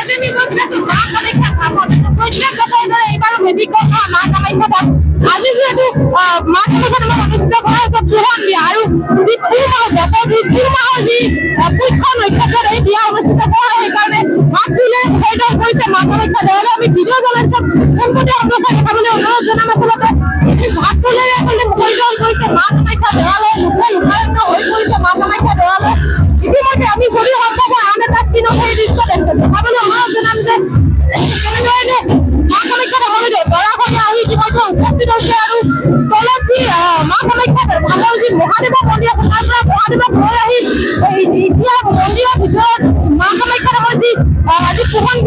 আজি আমি বসে আছো মা কামাখ্যা ধামত প্রত্যেক বছর ধরে এবারও মেডিকেল মা কামাখ্যা ধাম আজি যেহেতু মা কামাখ্যা ধামত অনুষ্ঠিত কৰা হৈছে পুৰণ বিয়া আৰু যি পুৰ মাহৰ যি পুষ্য নক্ষত্ৰত এই বিয়া অনুষ্ঠিত কৰা হয় সেইকাৰণে মাক তুলে মুখৰিত কৰিছে মা কামাখ্যা দেৱালয় আমি ভিডিঅ' জনাইছো সম্পূৰ্ণ অৱস্থা দেখাবলৈ অনুৰোধ জনাম আচলতে ভাত তুলেৰে আচলতে মুখৰিত কৰিছে মা কামাখ্যা দেৱালয় লোকাৰণ্য হৈ পৰিছে মা কামাখ্যা দেৱালয় ইতিমধ্যে আমি যদি সম্ভৱ হয় আন এটা স্ক্ৰীণত সেই দৃশ্য দেখাবলৈ অনুৰোধ জনাম যে কেনেধৰণে মা কামাখ্যা ধামলৈ দৰাঘৰীয়া আহি ইতিমধ্যে উপস্থিত হৈছে আৰু তলত যি মা কামাখ্যা ধামৰ যি মহাদেৱৰ মন্দিৰ আছে তাৰ পৰা মহাদেৱক লৈ আহি এতিয়া মন্দিৰৰ ভিতৰত মা কামাখ্যা ধামৰ যি আজি পোহন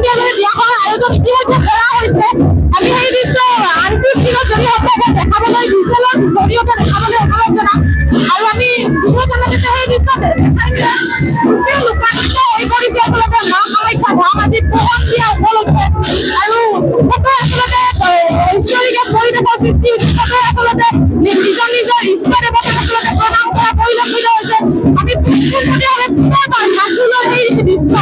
বিয়ালৈ বিয়াখনৰ আয়োজন ইতিমধ্যে কৰা হৈছে আমি সেই দৃশ্য আনটো স্ক্ৰীণত যদি সম্ভৱ হয় দেখাবলৈ ভিজুৱেলৰ জৰিয়তে দেখাবলৈ অনুৰোধ জনাম আৰু আমি ভিডিঅ' জনাইছে সেই দৃশ্য গোটেই লোকাৰণ্য হৈ পৰিছে আচলতে মা কামাখ্যা ধাম আজি পোহন বিয়া উপলক্ষে আৰু সকলোৱে আচলতে ঐশ্বৰিক পৰিৱেশৰ সৃষ্টি হিচাপে আচলতে নিজৰ ইষ্ট দেৱতাক আচলতে প্ৰণাম কৰা পৰিলক্ষিত হৈছে আমি পোনপটীয়াভাৱে পুনৰবাৰ ভাতুলৰ এই দৃশ্য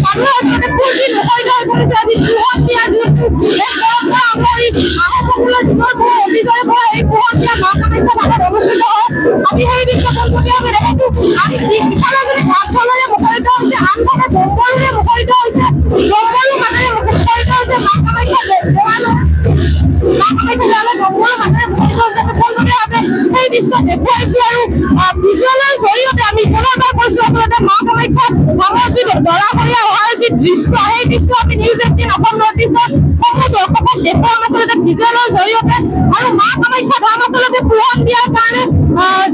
মানুহে আচলতে পূৰ্বী মুখৰিত হৈ পৰিছে আজি পোহন বিয়া যিহেতু এই পৰম্পৰা আমৰি আহোমসকলৰ যুগৰ পৰা অতীজৰে পৰা এই পোহন বিয়া মা কামাখ্যা ধামত অনুষ্ঠিত হয় আমি সেই দৃশ্য পোনপটীয়াভাৱে দেখিছো ইফালে যদি ভাতখনেৰে মুখৰিত হৈছে আনফালে ডম্বৰুৰে মুখৰিত হৈছে ডম্বৰু মানুহে মুখৰিত হৈছে মা কামাখ্যা দেৱালয় মা কামাখ্যা দেৱালয় ডম্বৰু মানুহে মুখৰিত হৈছে পোনপটীয়াভাৱে সেই দৃশ্য দেখুৱাইছো আৰু ভিজুৱেলৰ জৰিয়তে আমি পুনৰবাৰ কৈছো আচলতে মা কামাখ্যা ধামৰ যি দৰাঘৰীয়া অহাৰ যি দৃশ্য সেই দৃশ্য আমি নিউজ 18 অসম নৰ্থ ইষ্টৰ সকলো দৰ্শকক দেখুৱাম আচলতে ভিজুৱেলৰ জৰিয়তে আৰু মা কামাখ্যা ধাম আচলতে পোহন দিয়াৰ কাৰণে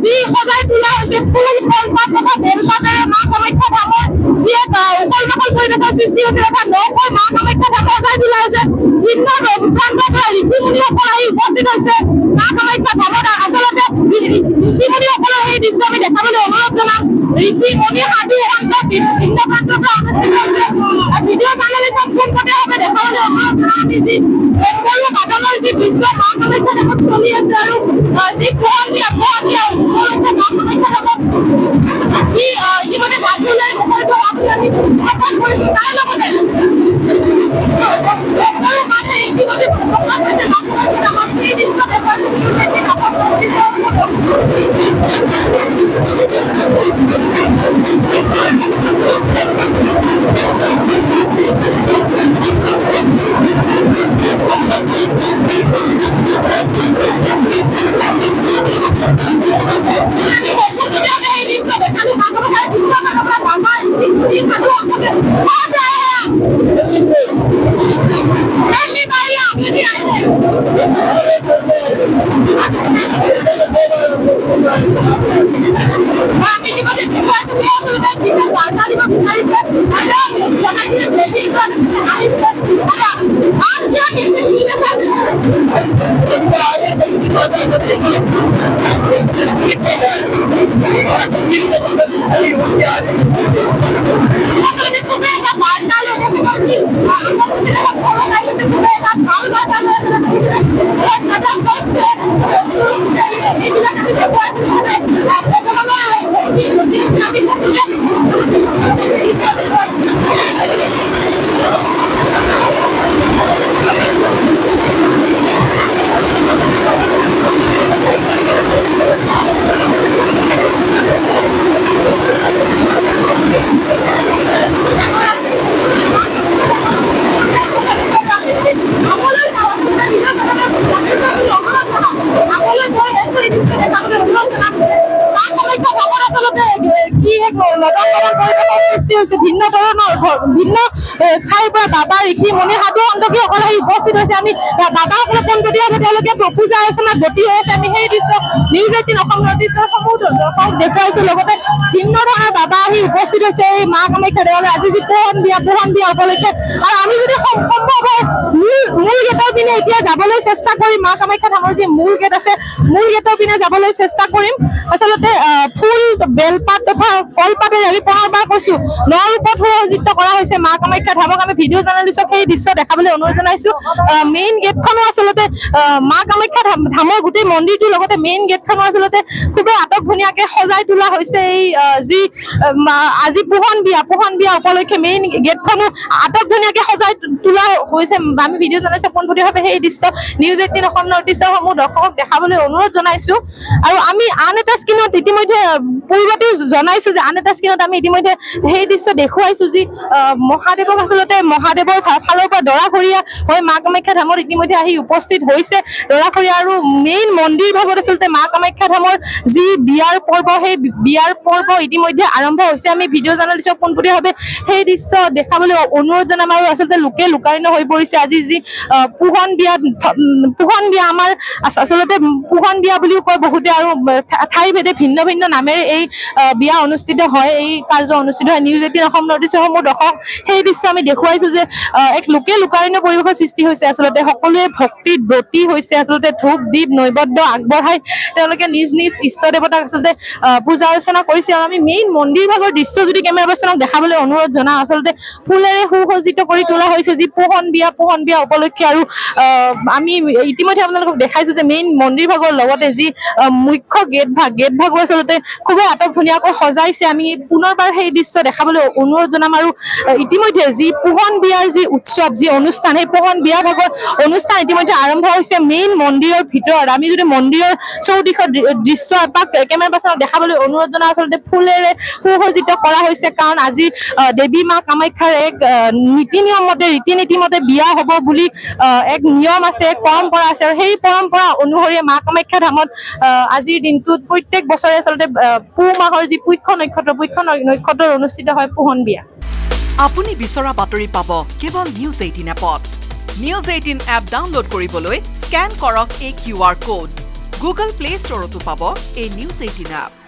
যি সজাই তোলা হৈছে ফুল কলপাত তথা বেলপাতেৰে মা কামাখ্যা ধামৰ যি এক উখল মাখল পৰিৱেশৰ সৃষ্টি হৈছে তথা নকৈ মা কামাখ্যা ধাম সজাই তোলা হৈছে ভিন্ন প্ৰান্তৰ পৰা ঋষি মুনিসকল আহি উপস্থিত হৈছে মা কামাখ্যা ধামত আচলতে ঋষি মুনিসকলৰ সেই দৃশ্য আমি দেখাবলৈ অনুৰোধ জনাম ঋষি মুনি সাধু সন্ত ভিন্ন প্ৰান্তৰ পৰা অনুষ্ঠিত হৈছে ভিডিঅ' জাৰ্নেলিষ্ট পোনপটীয়াভাৱে দেখাবলৈ অনুৰোধ জনাম আমি যি সৰু বাদনৰ যি দৃশ্য মা কামাখ্যা ধামত চলি আছে আৰু যি পোহন দিয়া মা কামাখ্যা ধামত যি ইতিমধ্যে ভাতুলৰ মুখৰিত আমি প্ৰকাশ কৰিছো তাৰ লগতে সকলো মানুহে ইতিমধ্যে প্ৰকাশ কৰিছে মা কামাখ্যা ধামত সেই দৃশ্য দেখুৱাইছো ভিন্ন ঠাইৰ পৰা বাবা ঋষি মুনি সাধু সন্তসকল আহি উপস্থিত হৈছে আমি বাবাসকলে পোনপটীয়াভাৱে তেওঁলোকে পূজা অৰ্চনাত ব্ৰতী হৈ আছে আমি সেই দৃশ্য নিউজ 18 অসম নৰ্থ ইষ্টৰ সমূহ দৰ্শকক দেখুৱাইছো লগতে ভিন্ন ধৰণৰ বাবা আহি উপস্থিত হৈছে এই মা কামাখ্যা দেৱালয় আজি যি পোহন বিয়া উপলক্ষে আৰু আমি যদি সম্ভৱ হয় মূল গেটৰ পিনে এতিয়া যাবলৈ চেষ্টা কৰিম মা কামাখ্যা ধামৰ যি মূল গেট আছে মূল গেটৰ পিনে যাবলৈ চেষ্টা কৰিম আচলতে ফুল বেলপাত তথা কলপাতেৰে আমি পুনৰবাৰ কৈছো নৰূপত সুসজ্জিত কৰা হৈছে মা কামাখ্যা ধামক আমি ভিডিঅ' জাৰ্নেলিষ্টক সেই দৃশ্য দেখাবলৈ অনুৰোধ জনাইছো মেইন গেটখনো আচলতে মা কামাখ্যা ধামৰ গোটেই মন্দিৰটোৰ লগতে মেইন গেটখনো আচলতে খুবেই আটক ধুনীয়াকৈ সজাই তোলা হৈছে এই যি আজি পোহন বিয়া উপলক্ষে মেইন গেটখনো আটক ধুনীয়াকৈ সজাই তোলা হৈছে আমি ভিডিঅ' জনাইছো পোনপটীয়াভাৱে সেই দৃশ্য নিউজ 18 অসম নৰ্থ ইষ্টৰসমূহ দৰ্শকক দেখাবলৈ অনুৰোধ জনাইছো আৰু আমি আন এটা স্ক্ৰীণত ইতিমধ্যে পূৰ্বতেও জনাইছো যে আন এটা স্ক্ৰীণত আমি ইতিমধ্যে সেই দৃশ্য দেখুৱাইছো যি মহাদেৱক আচলতে মহাদেৱৰ ফালৰ পৰা দৰাঘৰীয়া হৈ মা কামাখ্যা ধামত ইতিমধ্যে আহি উপস্থিত হৈছে দৰাঘৰীয়া আৰু মেইন মন্দিৰ ভাগত আচলতে মা কামাখ্যা ধামৰ যি বিয়াৰ পৰ্ব সেই বিয়াৰ পৰ্ব ইতিমধ্যে আৰম্ভ হৈছে আমি ভিডিঅ' জাৰ্নেলিষ্টক পোনপটীয়াভাৱে সেই দৃশ্য দেখাবলৈ অনুৰোধ জনাম আৰু আচলতে লোকে লোকাৰণ্য হৈ পৰিছে আজি যি পোহন বিয়া আমাৰ আচলতে পোহন বিয়া বুলিও কয় বহুতে আৰু ঠাই ভেদে ভিন্ন ভিন্ন নামেৰে এই বিয়া অনুষ্ঠিত হয় এই কাৰ্য অনুষ্ঠিত হয় নিউজ 18 অসম নৰ্থ ইষ্টৰসমূহ দৰ্শক সেই দৃশ্য আমি দেখুৱাইছো যে এক লোকে লোকাৰণ্য পৰিৱেশৰ সৃষ্টি হৈছে আচলতে সকলোৱে ভক্তিত ব্ৰতী হৈছে আচলতে ধূপ দীপ নৈবদ্য আগবঢ়াই তেওঁলোকে নিজ নিজ ইষ্ট দেৱতাক আচলতে পূজা অৰ্চনা কৰিছে আৰু আমি মেইন মন্দিৰ ভাগৰ দৃশ্য যদি কেমেৰা পাৰ্চনক দেখাবলৈ অনুৰোধ জনাওঁ আচলতে ফুলেৰে সুসজ্জিত কৰি তোলা হৈছে যি পোহন বিয়া উপলক্ষে আৰু আমি ইতিমধ্যে আপোনালোকক দেখাইছো যে মেইন মন্দিৰ ভাগৰ লগতে যি মুখ্য গেট ভাগো আচলতে খুবেই আটক ধুনীয়াকৈ সজাইছে আমি পুনৰবাৰ সেই দৃশ্য দেখাবলৈ অনুৰোধ জনাম আৰু ইতিমধ্যে যি পোহন বিয়াৰ যি উৎসৱ যি অনুষ্ঠান সেই পোহন বিয়া ভাগৰ অনুষ্ঠান ইতিমধ্যে আৰম্ভ হৈছে মেইন মন্দিৰৰ ভিতৰত আমি যদি মন্দিৰৰ চৌদিশৰ দৃশ্য এপাক কেমেৰা পাৰ্চনক দেখাবলৈ অনুৰোধ জনাওঁ আচলতে ফুলেৰে সুসজ্জিত কৰা হৈছে কাৰণ আজি দেৱী মা কামাখ্যাৰ এক ৰীতি নীতি মতে বিয়া হ'ব বুলি এক নিয়ম আছে এক পৰম্পৰা আছে আৰু সেই পৰম্পৰা অনুসৰি মা কামাখ্যা ধামত আজিৰ দিনটোত প্ৰত্যেক বছৰে আচলতে পুহ মাহৰ যি পুষ্য নক্ষত্ৰ অনুষ্ঠিত হয় পোহন বিয়া আপুনি বিচৰা বাতৰি পাব কেৱল নিউজ 18 এপত নিউজ 18 এপ ডাউনলোড কৰিবলৈ স্ক্যান কৰক এই QR কোড গুগল প্লে ষ্টৰতো পাব এই নিউজ 18 এপ